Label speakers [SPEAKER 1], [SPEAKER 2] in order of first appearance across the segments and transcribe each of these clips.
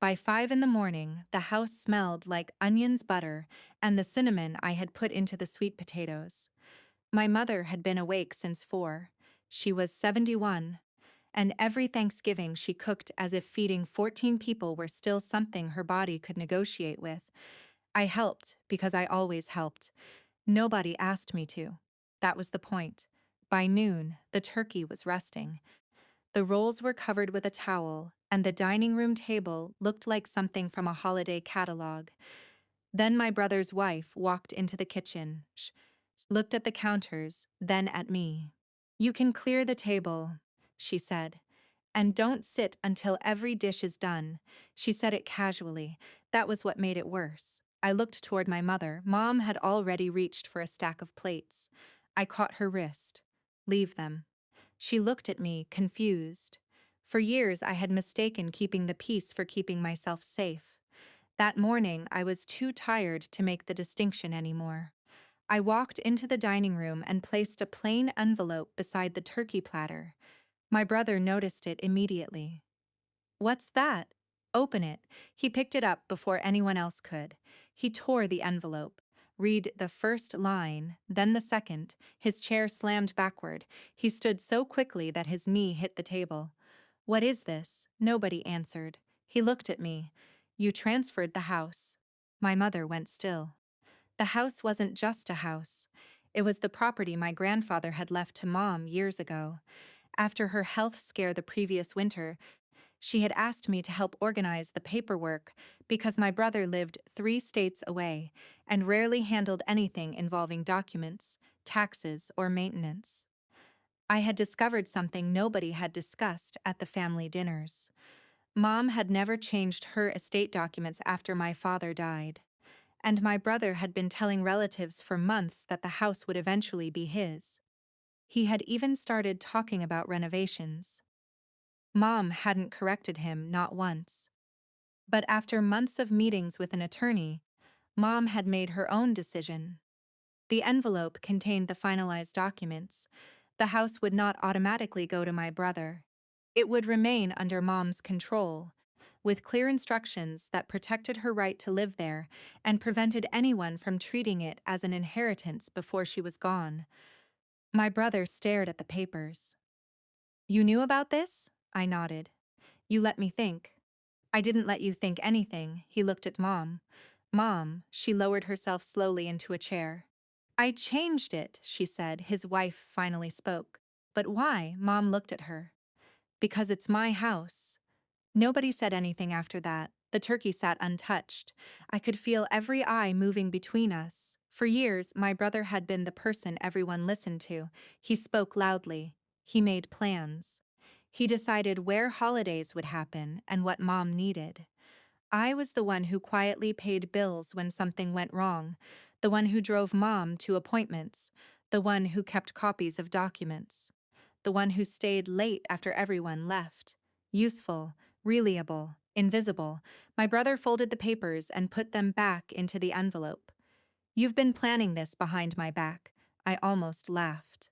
[SPEAKER 1] By 5 in the morning, the house smelled like onions, butter, and the cinnamon I had put into the sweet potatoes. My mother had been awake since 4. She was 71, and every Thanksgiving she cooked as if feeding 14 people were still something her body could negotiate with. I helped because I always helped. Nobody asked me to. That was the point. By noon, the turkey was resting. The rolls were covered with a towel, and the dining room table looked like something from a holiday catalog. Then my brother's wife walked into the kitchen, looked at the counters, then at me. "You can clear the table," she said. "And don't sit until every dish is done." She said it casually. That was what made it worse. I looked toward my mother. Mom had already reached for a stack of plates. I caught her wrist. "Leave them." She looked at me, confused. For years I had mistaken keeping the peace for keeping myself safe. That morning I was too tired to make the distinction anymore. I walked into the dining room and placed a plain envelope beside the turkey platter. My brother noticed it immediately. "What's that?" "Open it." He picked it up before anyone else could. He tore the envelope. Read the first line, then the second. His chair slammed backward. He stood so quickly that his knee hit the table. "What is this?" Nobody answered. He looked at me. "You transferred the house." My mother went still. The house wasn't just a house. It was the property my grandfather had left to Mom years ago. After her health scare the previous winter, she had asked me to help organize the paperwork because my brother lived 3 states away and rarely handled anything involving documents, taxes, or maintenance. I had discovered something nobody had discussed at the family dinners. Mom had never changed her estate documents after my father died, and my brother had been telling relatives for months that the house would eventually be his. He had even started talking about renovations. Mom hadn't corrected him, not once. But after months of meetings with an attorney, Mom had made her own decision. The envelope contained the finalized documents. The house would not automatically go to my brother. It would remain under Mom's control, with clear instructions that protected her right to live there and prevented anyone from treating it as an inheritance before she was gone. My brother stared at the papers. "You knew about this?" I nodded. "You let me think." "I didn't let you think anything." He looked at Mom. "Mom," she lowered herself slowly into a chair. "I changed it," she said. His wife finally spoke. "But why?" Mom looked at her. "Because it's my house." Nobody said anything after that. The turkey sat untouched. I could feel every eye moving between us. For years, my brother had been the person everyone listened to. He spoke loudly. He made plans. He decided where holidays would happen and what Mom needed. I was the one who quietly paid bills when something went wrong, the one who drove Mom to appointments, the one who kept copies of documents, the one who stayed late after everyone left. Useful, reliable, invisible. My brother folded the papers and put them back into the envelope. "You've been planning this behind my back." I almost laughed.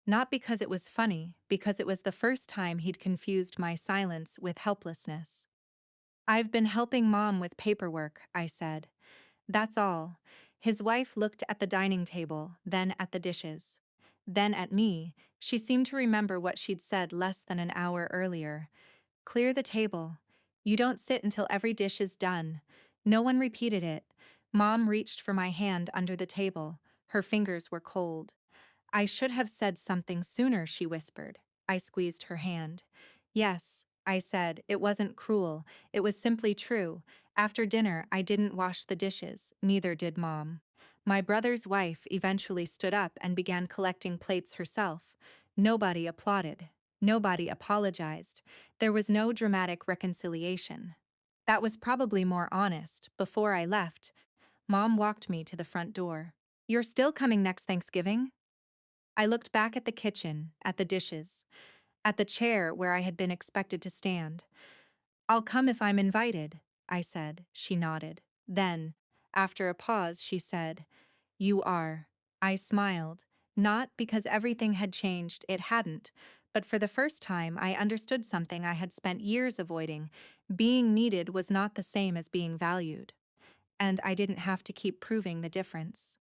[SPEAKER 1] Not because it was funny, because it was the first time he'd confused my silence with helplessness. "I've been helping Mom with paperwork," I said. "That's all." His wife looked at the dining table, then at the dishes. Then at me. She seemed to remember what she'd said less than an hour earlier. "Clear the table. You don't sit until every dish is done." No one repeated it. Mom reached for my hand under the table. Her fingers were cold. "I should have said something sooner," she whispered. I squeezed her hand. "Yes," I said. It wasn't cruel. It was simply true. After dinner, I didn't wash the dishes. Neither did Mom. My brother's wife eventually stood up and began collecting plates herself. Nobody applauded. Nobody apologized. There was no dramatic reconciliation. That was probably more honest. Before I left, Mom walked me to the front door. "You're still coming next Thanksgiving?" I looked back at the kitchen, at the dishes, at the chair where I had been expected to stand. "I'll come if I'm invited," I said. She nodded. Then, after a pause, she said, "You are." I smiled, not because everything had changed, it hadn't, But for the first time, I understood something I had spent years avoiding. Being needed was not the same as being valued, and I didn't have to keep proving the difference.